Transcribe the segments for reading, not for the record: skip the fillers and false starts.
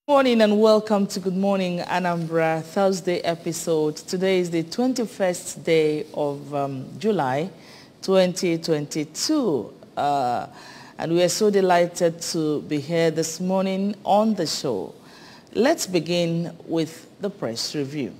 Morning and welcome to Good Morning Anambra Thursday episode. Today is the 21st day of July 2022 and we are so delighted to be here this morning on the show. Let's begin with the press review.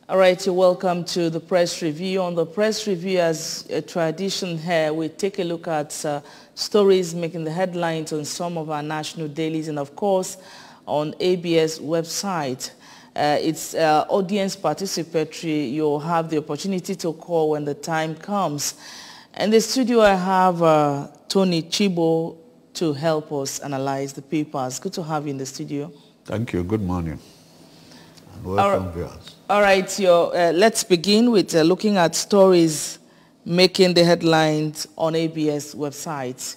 All right, you're welcome to the press review. On the press review, as a tradition here, we take a look at stories making the headlines on some of our national dailies and, of course, on ABS website. It's audience participatory. You'll have the opportunity to call when the time comes. In the studio, I have Tony Chibo to help us analyze the papers. Good to have you in the studio. Thank you. Good morning. And welcome, viewers. All right, let's begin with looking at stories making the headlines on ABS website.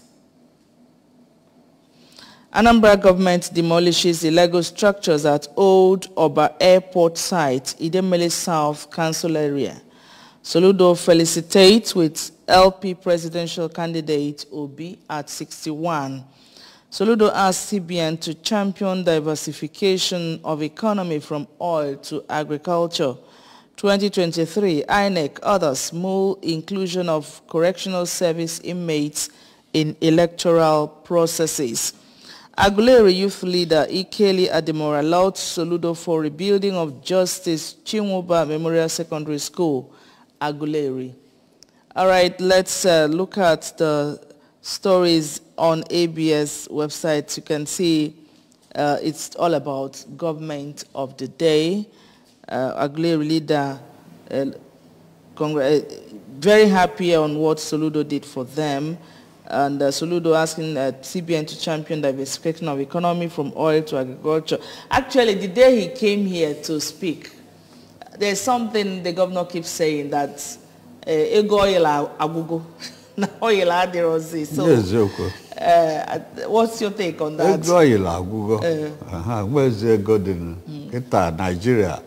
Anambra government demolishes illegal structures at Old Oba Airport site, Idemili South Council area. Soludo felicitates with LP presidential candidate Obi at 61. Soludo asked CBN to champion diversification of economy from oil to agriculture. 2023, INEC orders small inclusion of correctional service inmates in electoral processes. Aguleri youth leader Ikeli Ademora lauds Soludo for rebuilding of Justice Chinwoba Memorial Secondary School, Aguleri. All right, let's look at the stories on ABS website. You can see it's all about government of the day. Aguleri leader very happy on what Soludo did for them. And Soludo asking CBN to champion diversification of economy from oil to agriculture. Actually, the day he came here to speak, there's something the governor keeps saying that ego ila agugo. So, what's your take on that? Where's the good in Nigeria?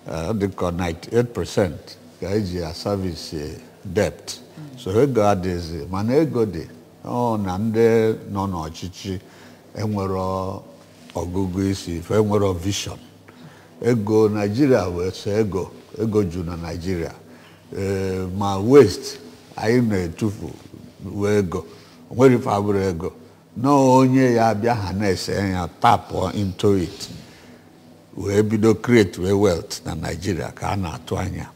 They call 98% service debt. So God is man ego de nande no chichi enwero ogugu isi fe enwero vision. Ego Nigeria we say ego juna Nigeria. My waste I know tufu we go. Where if I were go? No onye ya bia hanes and tap into it. We be do create wealth na Nigeria ka na atwanya.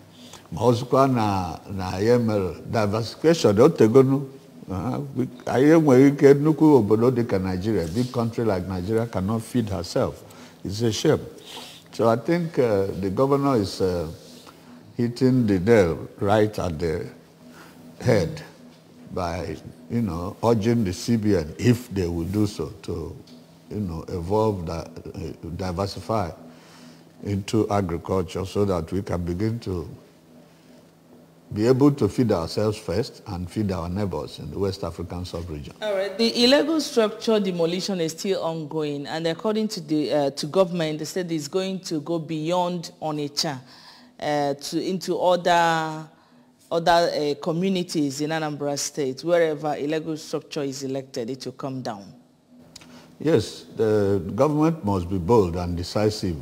Also na yemel diversification don't go no. I am where you get nuku obodo de Nigeria. Big country like Nigeria cannot feed herself. It's a shame. So I think the governor is hitting the nail right at the head by, urging the CBN, if they will do so, to, evolve, diversify into agriculture so that we can begin to be able to feed ourselves first and feed our neighbors in the West African sub-region. All right. The illegal structure demolition is still ongoing, and according to the to government, they said it's going to go beyond Onitsha into other communities in Anambra State. Wherever illegal structure is elected, it will come down. Yes, the government must be bold and decisive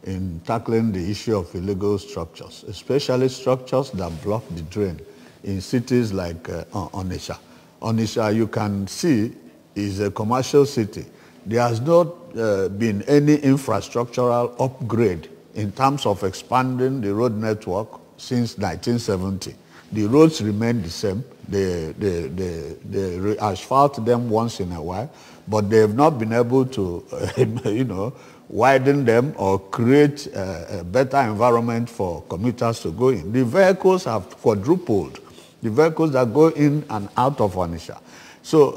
in tackling the issue of illegal structures, especially structures that block the drain in cities like Onitsha. Onitsha, you can see, is a commercial city. There has not been any infrastructural upgrade in terms of expanding the road network since 1970. The roads remain the same. They asphalt them once in a while, but they have not been able to, widen them or create a better environment for commuters to go in. The vehicles have quadrupled, the vehicles that go in and out of Onitsha. So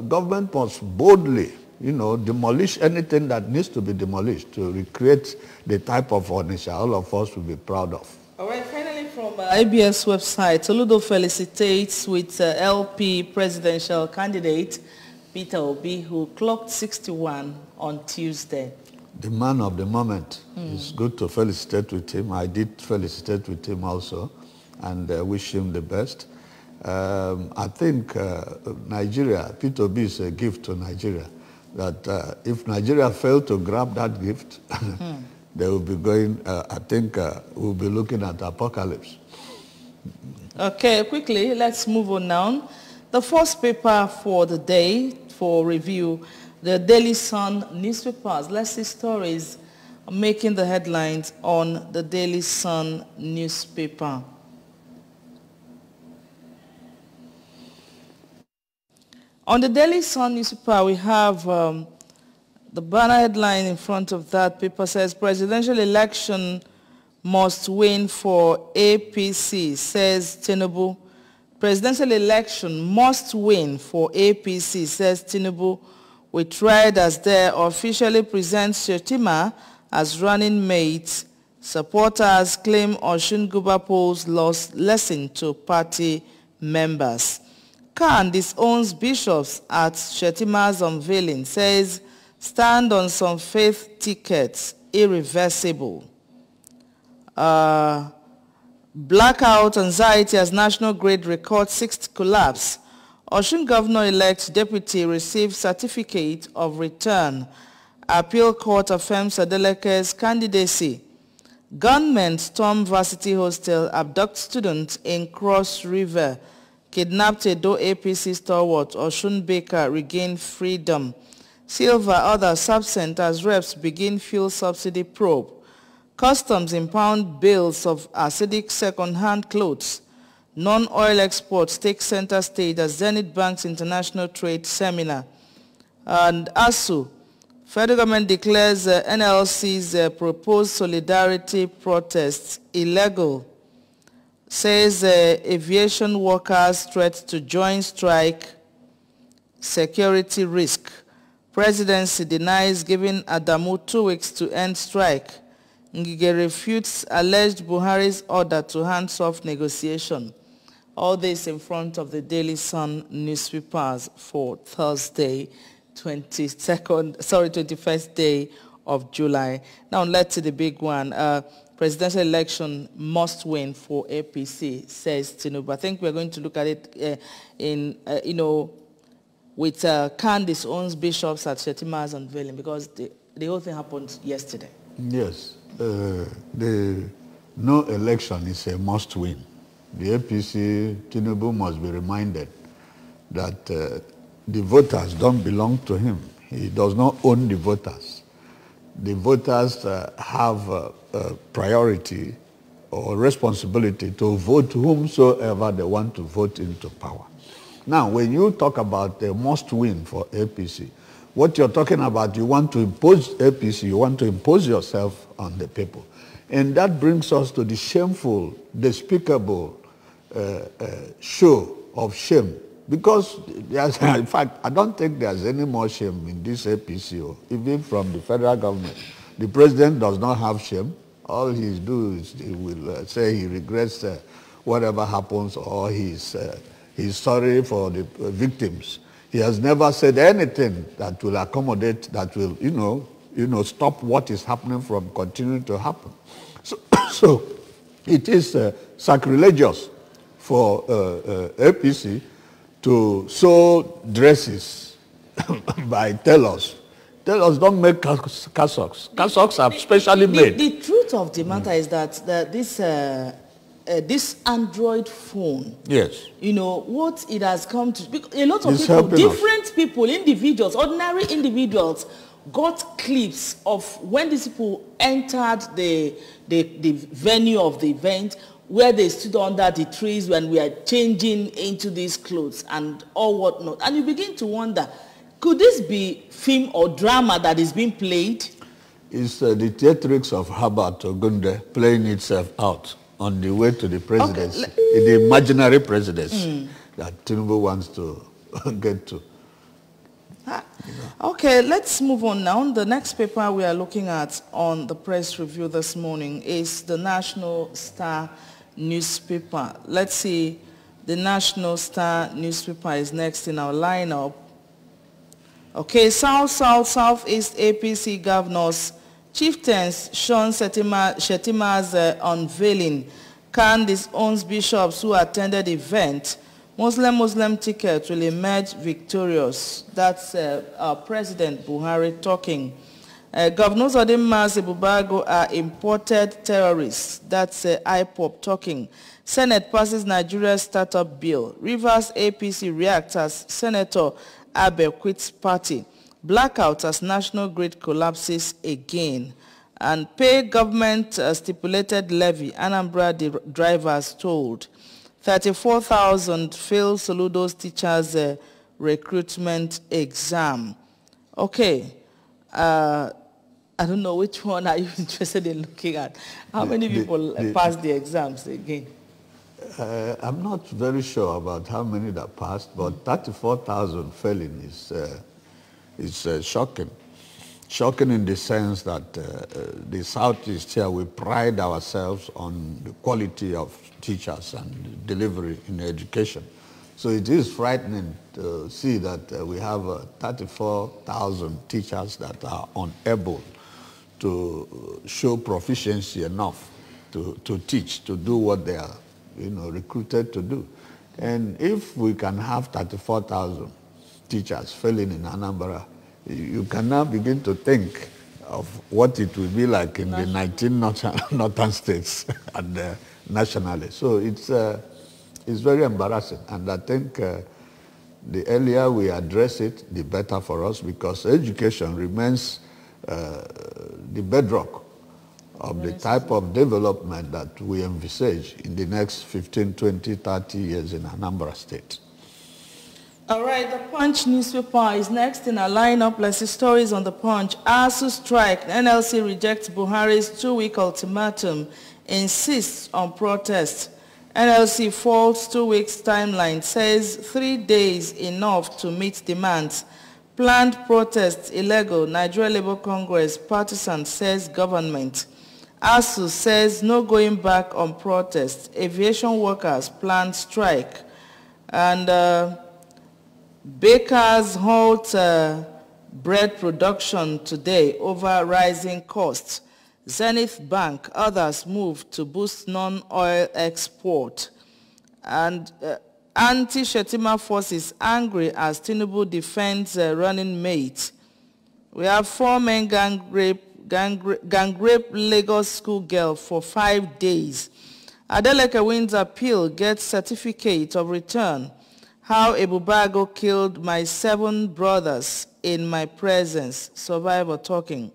government must boldly, demolish anything that needs to be demolished to recreate the type of Onitsha all of us will be proud of. All right, finally from IBS website, Soludo felicitates with LP presidential candidate Peter Obi, who clocked 61 on Tuesday. The man of the moment. It's good to felicitate with him. I did felicitate with him also and wish him the best. I think Nigeria, Peter Obi is a gift to Nigeria. That if Nigeria failed to grab that gift, they will be going, I think we'll be looking at apocalypse. Okay, quickly, let's move on now. The first paper for the day for review, the Daily Sun newspapers. Let's see stories making the headlines on the Daily Sun newspaper. On the Daily Sun newspaper, we have the banner headline in front of that paper says, presidential election must win for APC, says Tinubu. Presidential election must win for APC, says Tinubu, with riders there officially presents Shetima as running mate. Supporters claim Osun Guba polls lost lesson to party members. Khan disowns bishops at Shetima's unveiling, says stand on some faith tickets, irreversible. Blackout anxiety as National Grid records sixth collapse. Osun Governor-elect deputy receives certificate of return. Appeal court affirms Adeleke's candidacy. Gunmen storm varsity hostel, abduct students in Cross River. Kidnapped Edo APC stalwart Osun Baker regain freedom. Silver, other sub-centers reps begin fuel subsidy probe. Customs impound bales of acidic second-hand clothes. Non-oil exports take center stage at Zenith Bank's International Trade Seminar. And ASU, federal government declares NLC's proposed solidarity protests illegal. Says aviation workers threat to join strike, security risk. Presidency denies giving Adamu 2 weeks to end strike. Ngige refutes alleged Buhari's order to hands-off negotiation. All this in front of the Daily Sun newspapers for Thursday, 21st day of July. Now let's see the big one. Presidential election must win for APC, says Tinubu. I think we're going to look at it with Candice owns bishops at Shetima's unveiling, because the whole thing happened yesterday. Yes. No election is a must win. The APC, Tinubu must be reminded that the voters don't belong to him. He does not own the voters. The voters have priority or responsibility to vote whomsoever they want to vote into power. Now, when you talk about the must win for APC, what you're talking about, you want to impose APC, you want to impose yourself on the people. And that brings us to the shameful, despicable show of shame. Because, in fact, I don't think there's any more shame in this APC, even from the federal government. The president does not have shame. All he does is he will say he regrets whatever happens, or he's sorry for the victims. He has never said anything that will accommodate, that will, stop what is happening from continuing to happen. So it is sacrilegious for APC to sew dresses by tailors. Tailors don't make cassocks. Cassocks are specially made. The truth of the matter is that this Android phone, yes, what it has come to, a lot of people, different people, individuals, ordinary individuals, got clips of when these people entered the venue of the event, where they stood under the trees when we are changing into these clothes and all whatnot. And you begin to wonder, could this be film or drama that is being played? It's the theatrics of Herbert Ogunde playing itself out on the way to the presidency, in the imaginary presidency that Tinubu wants to get to. Okay, let's move on now. The next paper we are looking at on the press review this morning is the National Star newspaper. Let's see, the National Star newspaper is next in our lineup. Okay, Southeast APC governors, chieftains, Sean Shettima's unveiling, Candice owns bishops who attended the event. Muslim ticket will emerge victorious. That's President Buhari talking. Governors Odimma's Ebubago are imported terrorists. That's IPOP talking. Senate passes Nigeria's startup bill. Rivers APC reacts as Senator Abe quits party. Blackout as national grid collapses again. And pay government stipulated levy. Anambra drivers told. 34,000 fail Soludo's teachers recruitment exam. Okay. I don't know which one are you interested in looking at. How many people passed the exams again? I'm not very sure about how many that passed, but 34,000 failing is shocking. Shocking in the sense that the Southeast here, we pride ourselves on the quality of teachers and delivery in education. So it is frightening to see that we have 34,000 teachers that are unable to show proficiency enough to teach, to do what they are recruited to do. And if we can have 34,000 teachers failing in Anambra, you can now begin to think of what it will be like in the 19 northern states and nationally. So it's very embarrassing. And I think the earlier we address it, the better for us, because education remains the bedrock of the type of development that we envisage in the next 15, 20, 30 years in Anambra State. All right, the Punch newspaper is next in our lineup. Let's see stories on the Punch. ASU strike. NLC rejects Buhari's 2-week ultimatum, insists on protest. NLC faults 2 weeks timeline, says 3 days enough to meet demands. Planned protests illegal. Nigeria Labour Congress partisan, says government. ASU says no going back on protest. Aviation workers planned strike. And bakers halt bread production today over rising costs. Zenith Bank, others move to boost non-oil export. And anti-Shettima forces angry as Tinubu defends running mate. We have 4 men gang rape Lagos school girl for 5 days. Adeleke wins appeal, gets certificate of return. How Ebubago killed my 7 brothers in my presence. Survivor talking.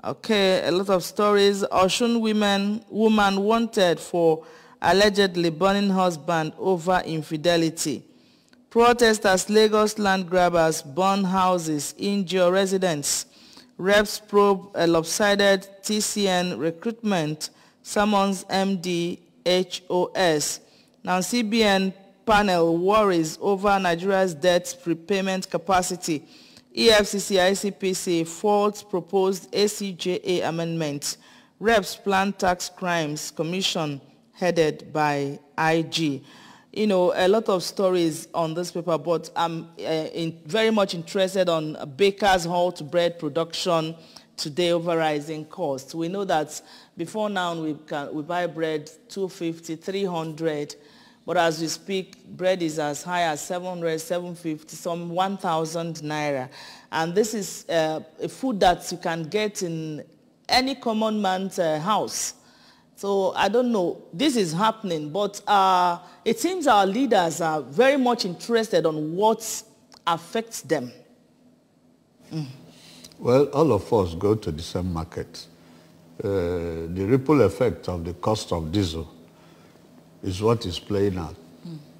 Okay, a lot of stories. Oshun woman wanted for allegedly burning husband over infidelity. Protesters, Lagos land grabbers burn houses, injure residents. Reps probe a lopsided TCN recruitment, summons MD HOS. Now CBN panel worries over Nigeria's debt prepayment capacity. EFCC ICPC faults proposed ACJA amendments. Reps plan tax crimes commission headed by IG. A lot of stories on this paper, but I'm very much interested on bakers halt bread production today over rising costs. We know that before now we buy bread 250, 300. But as we speak, bread is as high as 700, 750, some 1,000 naira. And this is a food that you can get in any common man's house. So I don't know, this is happening, but it seems our leaders are very much interested on what affects them. Well, all of us go to the same market. The ripple effect of the cost of diesel is what is playing out.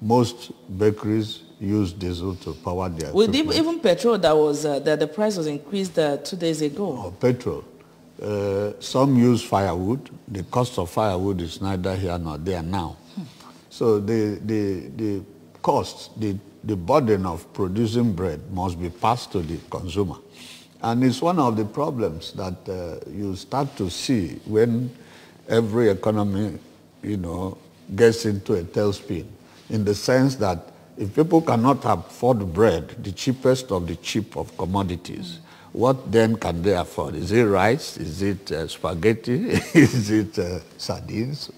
Most bakeries use diesel to power their With equipment. even petrol, that was that the price was increased 2 days ago. Or petrol. Some use firewood. The cost of firewood is neither here nor there now. So the cost, the burden of producing bread must be passed to the consumer. And it's one of the problems that you start to see when every economy, gets into a tailspin, in the sense that if people cannot afford bread, the cheapest of the cheap of commodities, what then can they afford? Is it rice? Is it spaghetti? Is it sardines?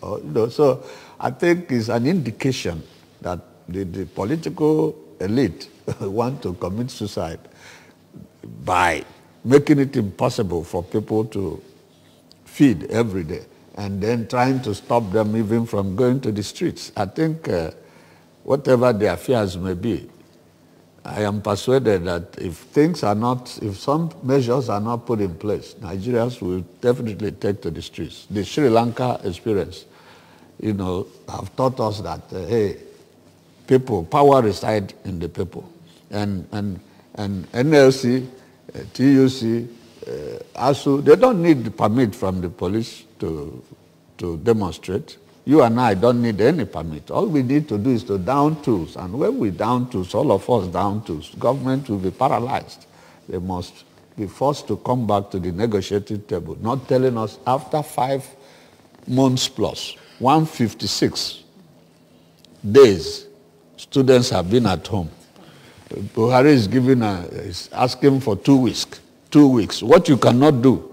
So I think it's an indication that the political elite want to commit suicide by making it impossible for people to feed every day, and then trying to stop them even from going to the streets. I think whatever their fears may be, I am persuaded that if some measures are not put in place, Nigerians will definitely take to the streets. The Sri Lanka experience, have taught us that, hey, power resides in the people. And NLC, TUC, ASU, they don't need permit from the police to demonstrate. You and I don't need any permit. All we need to do is to down tools. And when we down tools, all of us down tools, government will be paralyzed. They must be forced to come back to the negotiating table, not telling us after 5 months plus, 156 days, students have been at home. Buhari is asking for 2 weeks. 2 weeks. What you cannot do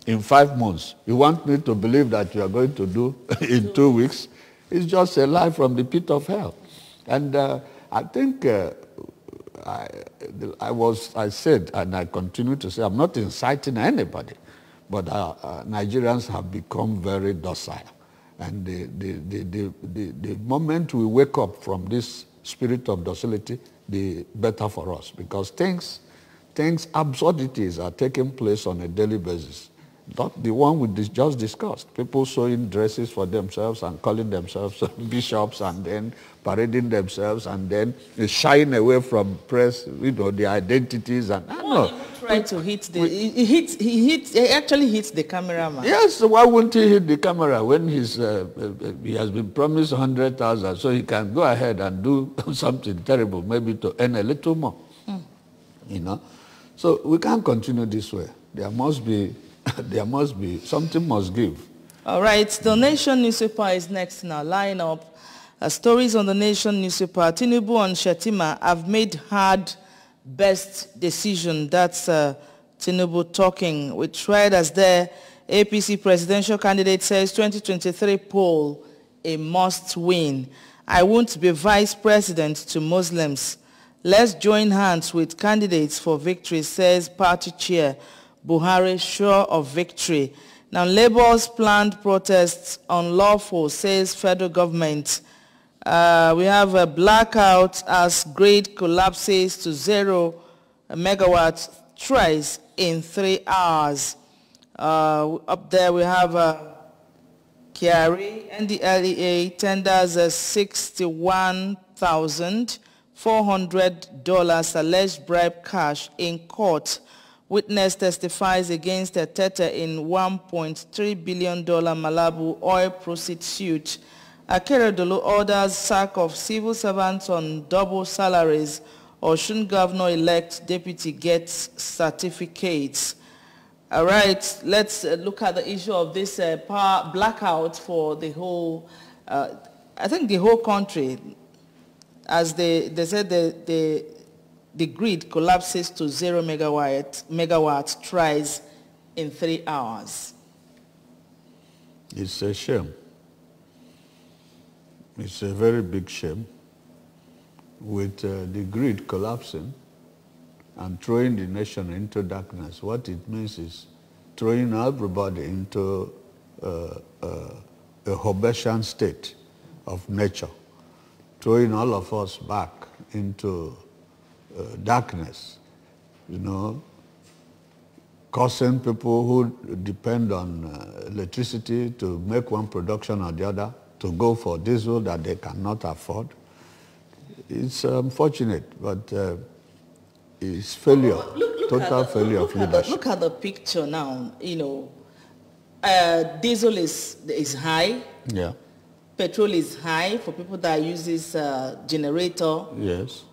in 5 months, you want me to believe that you are going to do in 2 weeks? It's just a lie from the pit of hell. And I think I said, and I continue to say, I'm not inciting anybody, but Nigerians have become very docile. And the moment we wake up from this spirit of docility, the better for us, because absurdities are taking place on a daily basis. Not the one we just discussed. People sewing dresses for themselves and calling themselves bishops, and then parading themselves, and then shying away from press, their identities. And I don't know. Try to hit he actually hits the cameraman. Yes, why wouldn't he hit the camera when he has been promised 100,000, so he can go ahead and do something terrible, maybe to earn a little more. So we can't continue this way. There must be something must give. All right, the Nation newspaper is next in our lineup. Stories on the Nation newspaper. Tinubu and Shettima have made hard best decision. That's Tinubu talking. We tried as the APC presidential candidate says 2023 poll a must win. I won't be vice president to Muslims. Let's join hands with candidates for victory, says party chair Buhari, sure of victory. Now, Labour's planned protests unlawful, says federal government. We have a blackout as grid collapses to 0 megawatts thrice in 3 hours. Up there we have Kiari, NDLEA tenders $61,400 alleged bribe cash in court. Witness testifies against a Tete in $1.3 billion Malabu oil proceeds suit. Akeredolu orders sack of civil servants on double salaries. Osun governor-elect deputy gets certificates. All right, let's look at the issue of this power blackout for the whole, I think the whole country. As they said, the grid collapses to 0 megawatts thrice in 3 hours. It's a shame. It's a very big shame. With the grid collapsing and throwing the nation into darkness, what it means is throwing everybody into a Hobbesian state of nature, throwing all of us back into darkness, causing people who depend on electricity to make one production or the other to go for diesel that they cannot afford. It's unfortunate, but it's failure, total failure of leadership. Look at the picture now. You know, diesel is high. Yeah. Petrol is high for people that use this generator. Yes.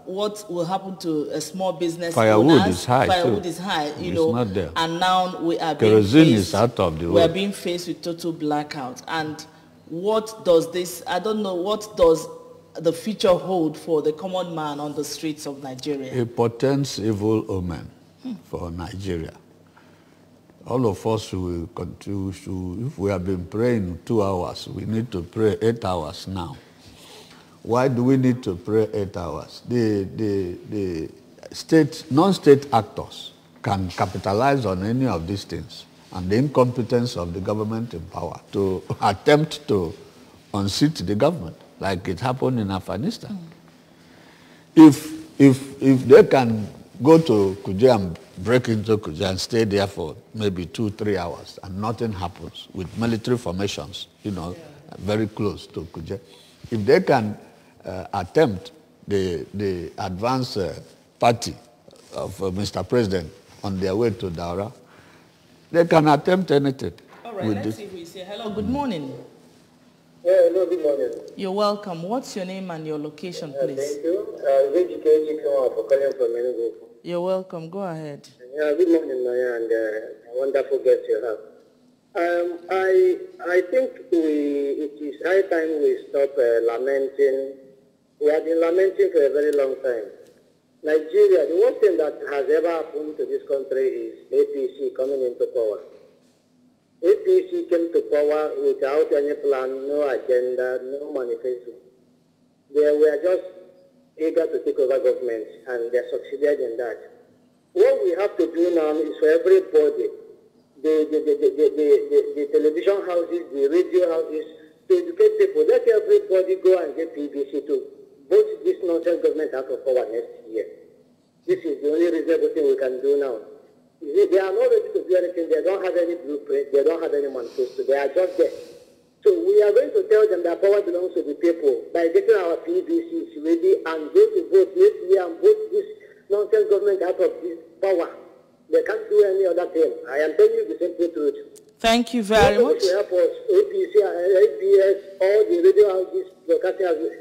What will happen to a small business Firewood owners? is high. Firewood too. is high, you it's know. Not there. And now we are Kerosene is out of the way. We are being faced with total blackout. And what does this? I don't know. What does the future hold for the common man on the streets of Nigeria? A portends evil omen for Nigeria. All of us will continue to, if we have been praying 2 hours, we need to pray 8 hours now. Why do we need to pray 8 hours? The non-state actors can capitalize on any of these things, and the incompetence of the government in power to attempt to unseat the government, like it happened in Afghanistan. If they can go to Kuje and break into Kuje and stay there for maybe 2-3 hours and nothing happens with military formations, you know, very close to Kuje. If they can attempt the advance party of Mr. President on their way to Daura, they can attempt anything. All right, let's see if we say hello. Good morning. Yeah, hello, good morning. You're welcome. What's your name and your location, please? Thank you. For calling from Enugu. You're welcome. Go ahead. Yeah, good morning, Maya, and a wonderful guest you have. I think it is high time we stop lamenting. We have been lamenting for a very long time. Nigeria, the worst thing that has ever happened to this country is APC coming into power. APC came to power without any plan, no agenda, no manifesto. They were just eager to take over government, and they succeeded in that. What we have to do now is for everybody, the television houses, the radio houses, to educate people. Let everybody go and get PVC to vote this nonsense government out of power next year. This is the only reasonable thing we can do now. They are not ready to do anything. They don't have any blueprint. They don't have any manifesto. They are just there. So we are going to tell them that power belongs to the people by getting our PVCs ready and go to vote next year and vote this nonsense government out of this power. They can't do any other thing. I am telling you the simple truth. Thank you very much. Help us, APC, ABS, all the radio houses, broadcasting houses,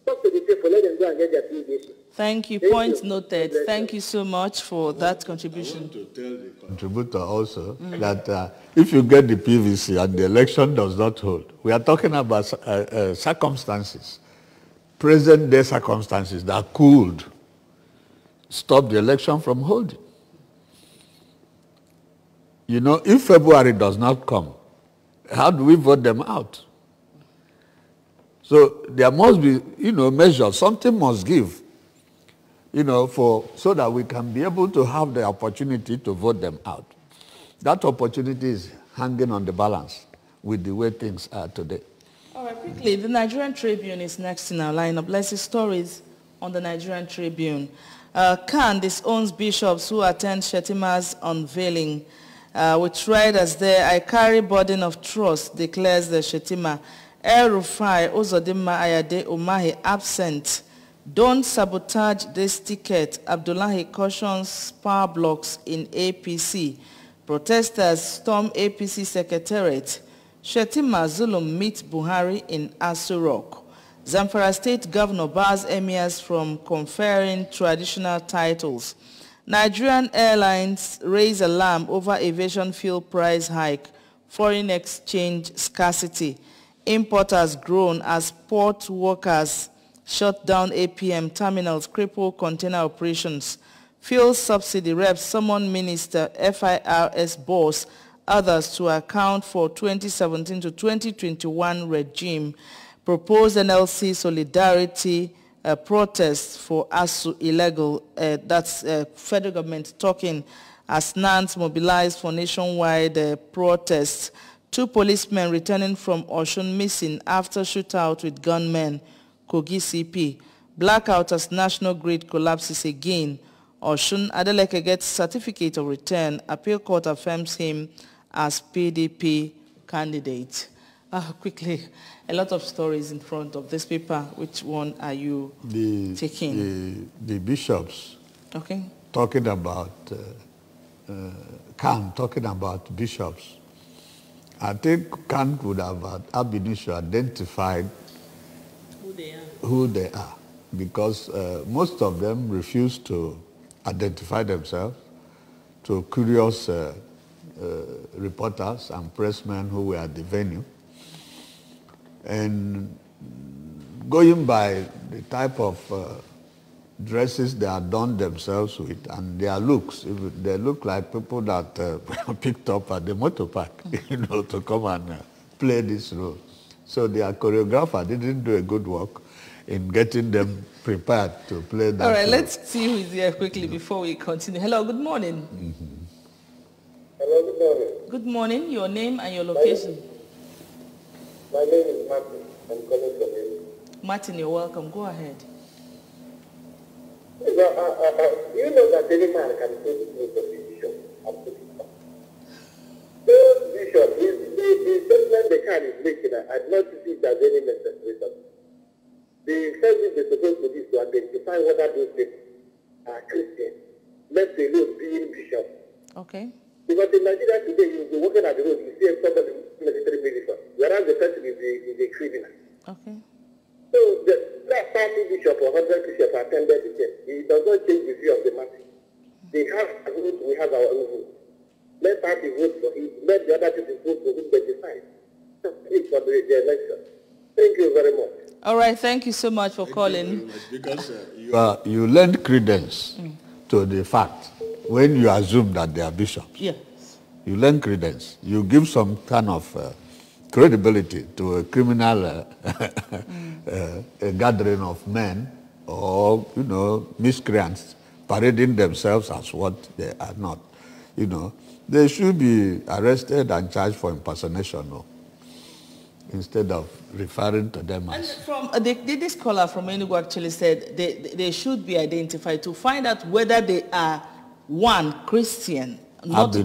talk to the people, let them go and get their PVC. Thank you. Point noted. Thank you so much for that contribution. I want to tell the contributor also that if you get the PVC and the election does not hold, we are talking about circumstances, present-day circumstances that could stop the election from holding. You know, if February does not come, how do we vote them out? So there must be, you know, measures. Something must give, you know, so that we can be able to have the opportunity to vote them out. That opportunity is hanging on the balance with the way things are today. All right, quickly, the Nigerian Tribune is next in our lineup. Let's see stories on the Nigerian Tribune. Khan disowns bishops who attend Shetima's unveiling. With riders there, I carry burden of trust, declares the Shetima. El Rufai, Ozodimma Ayade Umahi absent. Don't sabotage this ticket. Abdullahi cautions power blocks in APC. Protesters storm APC secretariat. Shetima Zulum meet Buhari in Aso Rock. Zamfara State Governor bars emirs from conferring traditional titles. Nigerian Airlines raise alarm over aviation fuel price hike. Foreign exchange scarcity. Importers groan as port workers shut down APM terminals, cripple container operations. Fuel subsidy reps summon minister, FIRS boss, others to account for 2017 to 2021 regime. Proposed NLC solidarity protest for ASU illegal. That's federal government talking as NANS mobilized for nationwide protests. 2 policemen returning from Osun missing after shootout with gunmen. Kogi CP. Blackout as national grid collapses again. Osun Adeleke gets certificate of return. Appeal court affirms him as PDP candidate. Quickly, a lot of stories in front of this paper. Which one are you taking? The bishops. Okay. Talking about Kant, talking about bishops. I think Kant would have ab initio identified who they are, because most of them refuse to identify themselves to curious reporters and pressmen who were at the venue. And going by the type of dresses they adorn themselves with and their looks, they look like people that picked up at the motor park, to come and play this role. So their choreographer didn't do a good work in getting them prepared to play that role. All right, role. let's see who is here quickly before we continue. Hello, good morning. Mm-hmm. Hello, good morning. Good morning. Your name and your location. My name is Martin. I'm calling from you. Martin, you're welcome. Go ahead. You know that any man can take the place of the bishop and put it up. Those bishops, the statement the can is making, I do not see it as any necessary. The first thing they're supposed to do is to identify whether those people are Christian, let alone being bishops. Okay. Because in Nigeria today, you'll be walking at the road, you see somebody in military uniform, whereas the person is a criminal. Okay. So that party bishop or 100 bishop attended the church. It does not change the view of the matter. They have a vote, we have our own vote. Let party vote for him, let the other people vote for whom they decide. It's for the election. Thank you very much. All right, thank you so much for calling. Because you lend credence to the fact when you assume that they are bishops. Yes. You lend credence. You give some kind of credibility to a criminal a gathering of men or, miscreants parading themselves as what they are not. They should be arrested and charged for impersonation, instead of referring to them as... And from this caller from Enugu actually said they should be identified to find out whether they are one Christian, not to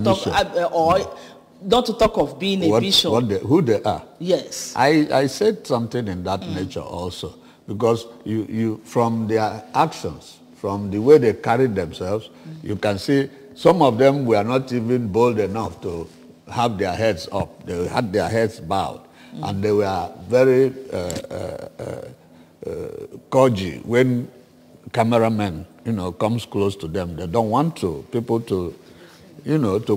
talk of being a bishop. Who they are. Yes. I said something in that nature also, because you from their actions, from the way they carried themselves, you can see some of them were not even bold enough to have their heads up. They had their heads bowed, and they were very cagey when cameramen, comes close to them. They don't want people to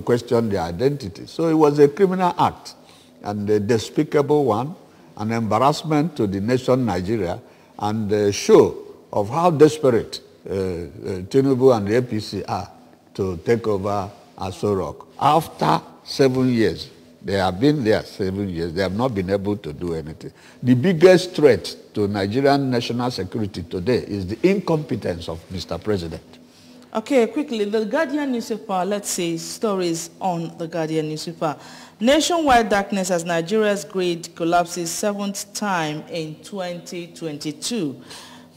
question their identity. So it was a criminal act and a despicable one, an embarrassment to the nation Nigeria, and a show of how desperate Tinubu and the APC are to take over Aso Rock. After 7 years, they have been there 7 years, they have not been able to do anything. The biggest threat to Nigerian national security today is the incompetence of Mr. President. Okay, quickly, the Guardian newspaper, let's see stories on the Guardian newspaper. Nationwide darkness as Nigeria's grid collapses 7th time in 2022.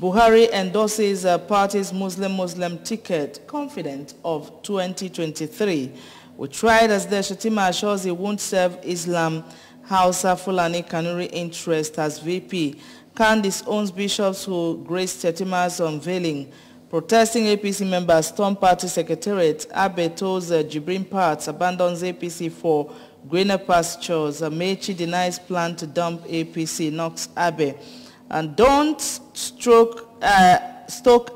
Buhari endorses party's Muslim ticket, confident of 2023. We tried as the Shatima assures he won't serve Islam, Hausa, Fulani, Kanuri interest as VP. Candice owns bishops who graced Shatima's unveiling. Protesting APC members storm party secretariat. Abe tells Jibrin Parts abandons APC for greener pastures. Amechi denies plan to dump APC, knocks Abe. And don't stoke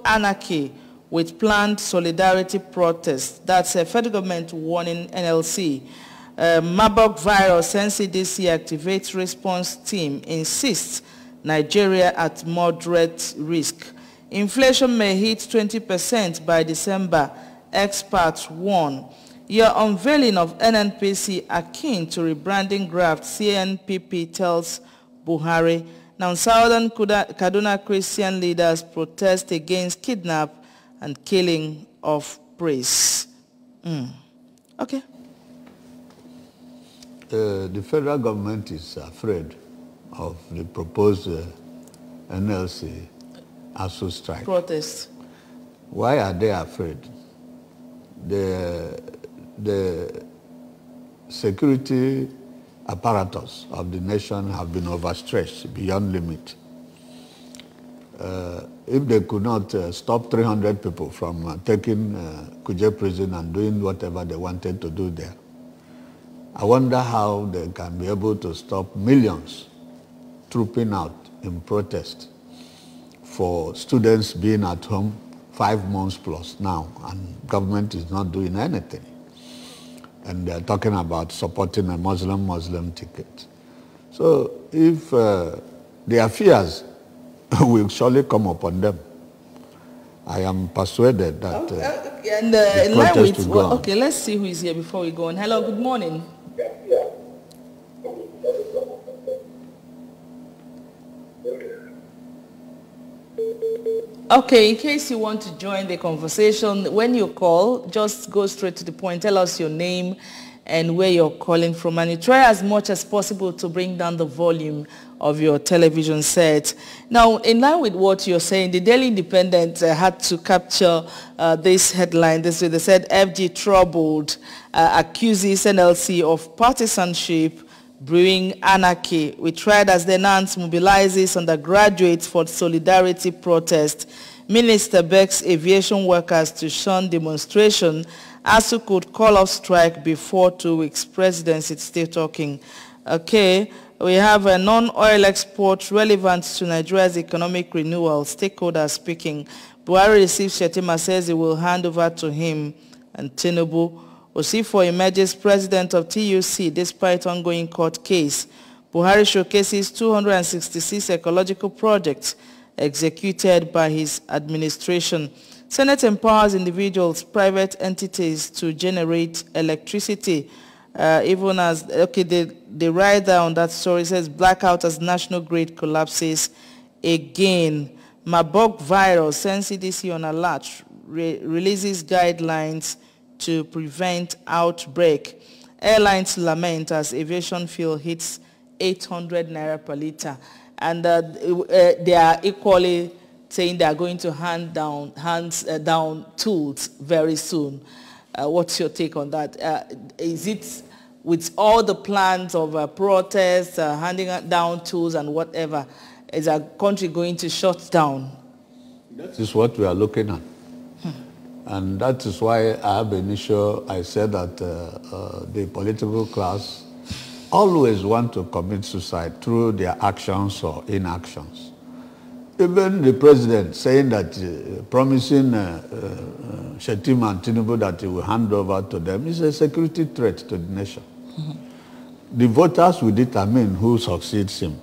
anarchy with planned solidarity protests. That's a federal government warning NLC. Marburg virus, NCDC activates response team, insists Nigeria at moderate risk. Inflation may hit 20% by December, experts warn. Your unveiling of NNPC akin to rebranding graft, CNPP tells Buhari. Now, Southern Kaduna Christian leaders protest against kidnap and killing of priests. Okay. The federal government is afraid of the proposed NLC ASU strike. Protest. Why are they afraid? The security apparatus of the nation have been overstretched beyond limit. If they could not stop 300 people from taking Kuje prison and doing whatever they wanted to do there, I wonder how they can be able to stop millions trooping out in protest for students being at home 5 months plus now, and government is not doing anything. And they're talking about supporting a Muslim ticket. So if their fears will surely come upon them, I am persuaded that and in line with, okay, let's see who is here before we go on. Hello, good morning. Okay, in case you want to join the conversation, when you call, just go straight to the point. Tell us your name and where you're calling from. And you try as much as possible to bring down the volume of your television set. Now, in line with what you're saying, the Daily Independent had to capture this headline. This way, they said, FG troubled, accuses NLC of partisanship, brewing anarchy. We tried as the NANS mobilizes undergraduates for solidarity protest. Minister begs aviation workers to shun demonstration. ASU could call off strike before 2 weeks. Presidency still talking. Okay, we have a non-oil export relevant to Nigeria's economic renewal. Stakeholders speaking. Buhari receives Shetima, says he will hand over to him. And Tinubu. Osifo emerges president of TUC despite ongoing court case. Buhari showcases 266 ecological projects executed by his administration. Senate empowers individuals, private entities to generate electricity. Even as, okay, the rider on that story says blackout as national grid collapses again. Marburg virus sends CDC on alert, releases guidelines to prevent outbreak. Airlines lament as aviation fuel hits 800 naira per litre. And they are equally saying they are going to hand down tools very soon. What's your take on that? Is it with all the plans of protests, handing down tools and whatever, is our country going to shut down? That is what we are looking at. And that is why I said that the political class always want to commit suicide through their actions or inactions. Even the president saying that, promising Shetima and Tinubu that he will hand over to them is a security threat to the nation. The voters will determine who succeeds him,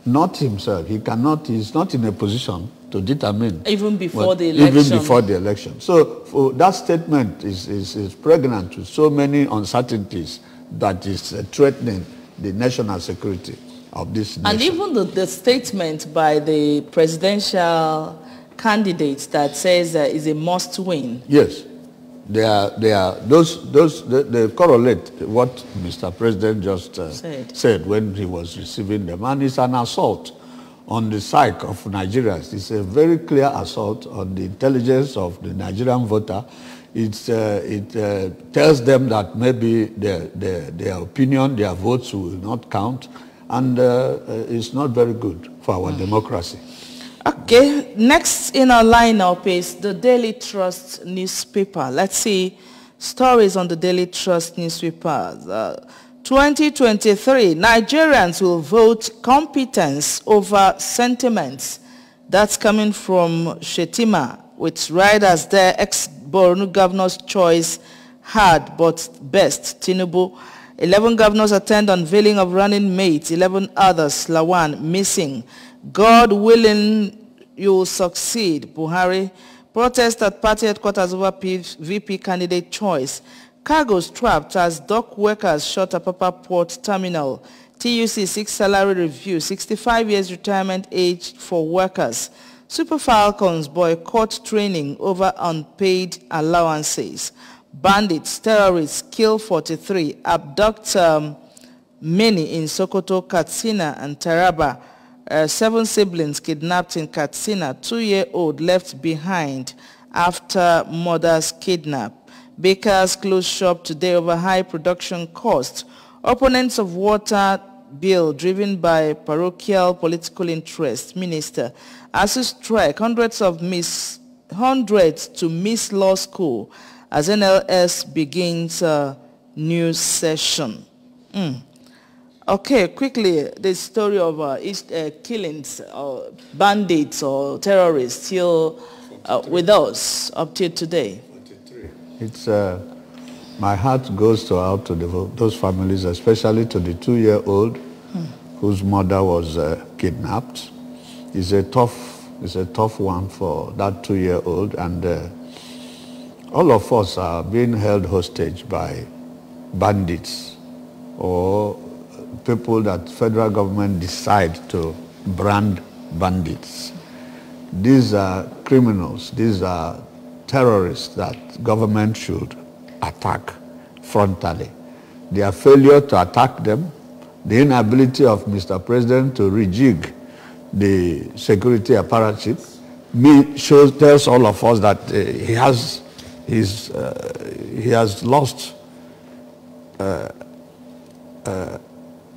not himself. He's not in a position to determine. Even before the election. Even before the election. So that statement is pregnant with so many uncertainties that is threatening the national security of this nation. And even the statement by the presidential candidate that says is a must win. Yes. They correlate what Mr. President just said when he was receiving them. And it's an assault on the psyche of Nigerians. It's a very clear assault on the intelligence of the Nigerian voter. It tells them that maybe their opinion, their votes will not count, and it's not very good for our democracy. Okay, next in our lineup is the Daily Trust newspaper. Let's see stories on the Daily Trust newspaper. 2023, Nigerians will vote competence over sentiments. That's coming from Shetima, with riders there, ex-Borno governor's choice hard but best. Tinubu, 11 governors attend unveiling of running mates, 11 others, Lawan, missing. God willing, you'll succeed. Buhari, protest at party headquarters over VP candidate choice. Cargoes trapped as dock workers shot at Papa Port Terminal. TUC 6 salary review, 65 years retirement age for workers. Super Falcons boycott training over unpaid allowances. Bandits, terrorists kill 43, abduct many in Sokoto, Katsina and Taraba. 7 siblings kidnapped in Katsina, 2-year-old left behind after mother's kidnap. Bakers closed shop today over high production cost. Opponents of water bill driven by parochial political interest. Minister, as you strike hundreds to miss law school as NLS begins new session. Okay, quickly, the story of killings, or bandits or terrorists still with us up till today. 43. It's my heart goes out to those families, especially to the 2-year-old whose mother was kidnapped. It's a tough one for that 2-year-old, and all of us are being held hostage by bandits or people that federal government decide to brand bandits. These are criminals. These are terrorists that government should attack frontally. Their failure to attack them, the inability of Mr. President to rejig the security apparatus, tells all of us that he has lost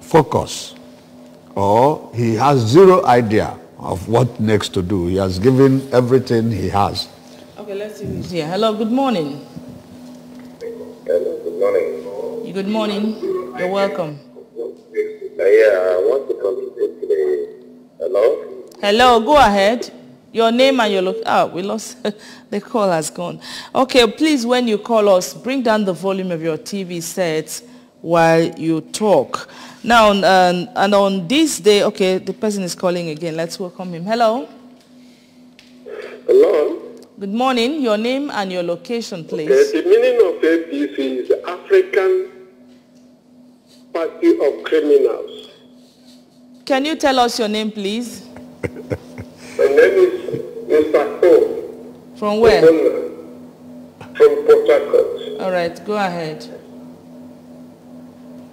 focus, or he has zero idea of what next to do. He has given everything he has. Okay, let's see who's here. Hello, good morning. Hello, good morning. Good morning. You're welcome. I want to contribute to the... Hello? Hello, go ahead. Your name and your look. We lost. The call has gone. Okay, please, when you call us, bring down the volume of your TV set while you talk. Now, and on this day, okay, the person is calling again. Let's welcome him. Hello. Hello? Good morning. Your name and your location, please. Okay, the meaning of APC is African Party of Criminals. Can you tell us your name, please? My name is Mr. Ho. From where? From Port Harcourt. All right, go ahead.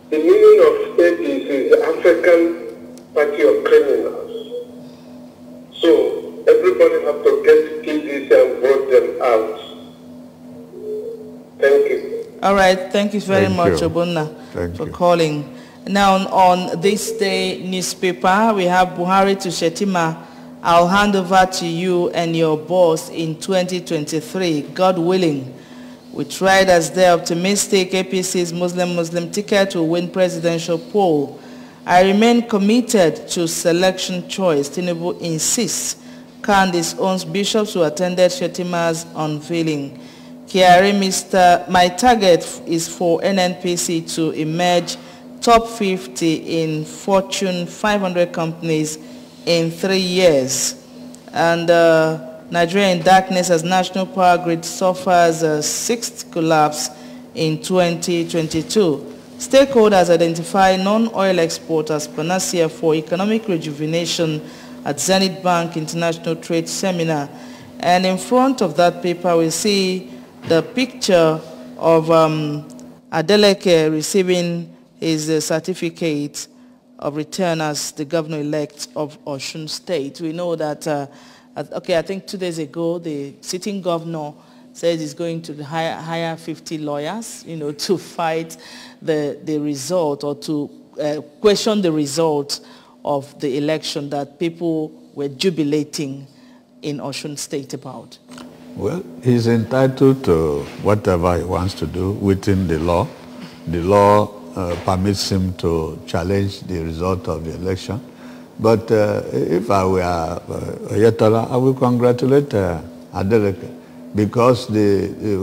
The meaning of APC is African Party of Criminals. So everybody have to get TDC and vote them out. Thank you. All right, thank you very much, Obunna, for calling. Now, on this day newspaper, we have Buhari to Shetima. I'll hand over to you and your boss in 2023, God willing. We tried as they're optimistic. APC's Muslim ticket will win presidential poll. I remain committed to selection choice. Tinubu insists. Candice owns bishops who attended Shetima's unveiling. Kiari, my target is for NNPC to emerge top 50 in Fortune 500 companies in 3 years. And Nigeria in darkness as national power grid suffers a 6th collapse in 2022. Stakeholders identify non-oil export as panacea for economic rejuvenation at Zenith Bank International Trade Seminar. And in front of that paper, we see the picture of Adeleke receiving his certificate of return as the governor-elect of Osun State. We know that, I think 2 days ago, the sitting governor says he's going to hire 50 lawyers, to fight the result or to question the result of the election that people were jubilating in Osun State about. Well, he's entitled to whatever he wants to do within the law. The law permits him to challenge the result of the election. But if I were Oyetola, I will congratulate Adeleke, because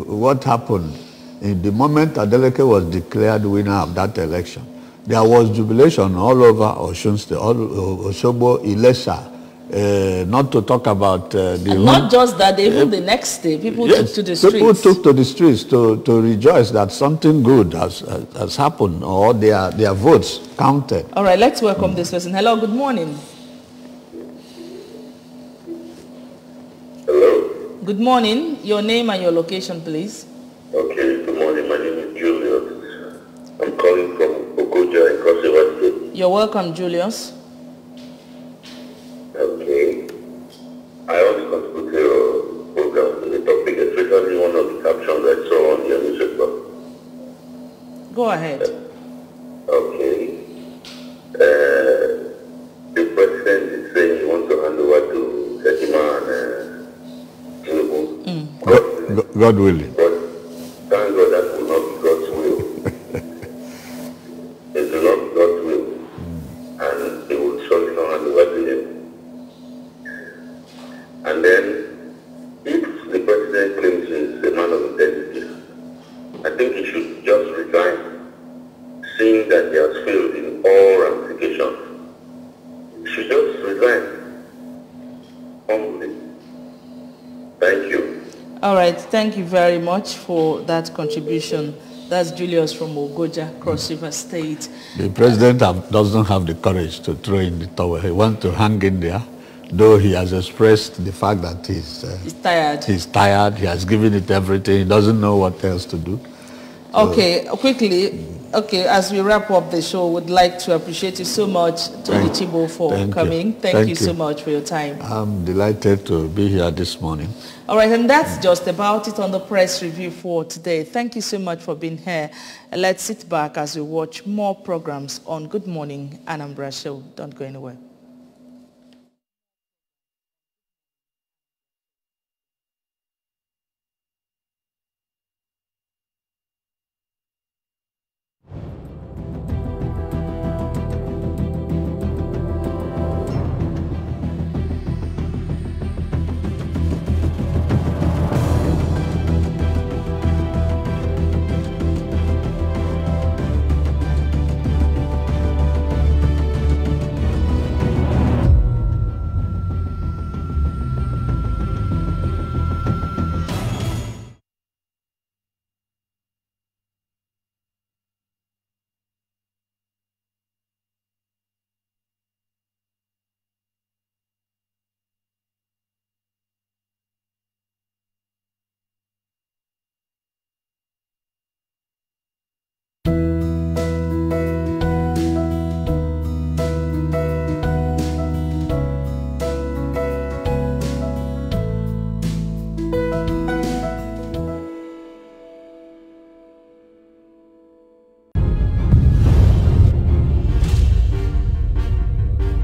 what happened, in the moment Adeleke was declared winner of that election, there was jubilation all over Osun State, Osogbo, Ilesha, not to talk about not just that, even the next day, people took to the streets. People took to the streets to rejoice that something good has happened, or their votes counted. All right, let's welcome this person. Hello, good morning. Hello. Good morning. Your name and your location, please. Okay, good morning. My name is Julius. I'm calling from Okoja in Cross River State. You're welcome, Julius. Okay. I want to contribute to your program to the topic, especially one of the captions I saw on your newspaper. Go ahead. Okay. The president is saying he wants to hand over to Setima and Tinubu. God willing. But thank God that will not be God's will. It will not be God's will. And they will surely not hand over to him. And then, if the president claims he's a man of integrity, I think he should just resign, seeing that he has failed in all ramifications. He should just resign humbly. Thank you. All right, thank you very much for that contribution. That's Julius from Ogoja, Cross River State. The president doesn't have the courage to throw in the towel. He wants to hang in there, though he has expressed the fact that he's tired. He's tired. He has given it everything. He doesn't know what else to do. Okay, quickly. Okay, as we wrap up the show, would like to appreciate you so much, Tony Chibo, for coming. Thank you so much for your time. I'm delighted to be here this morning. All right, and that's just about it on the press review for today. Thank you so much for being here. And let's sit back as we watch more programs on Good Morning Anambra Show. Don't go anywhere.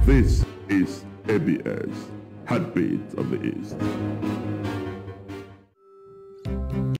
This is ABS, Heartbeat of the East.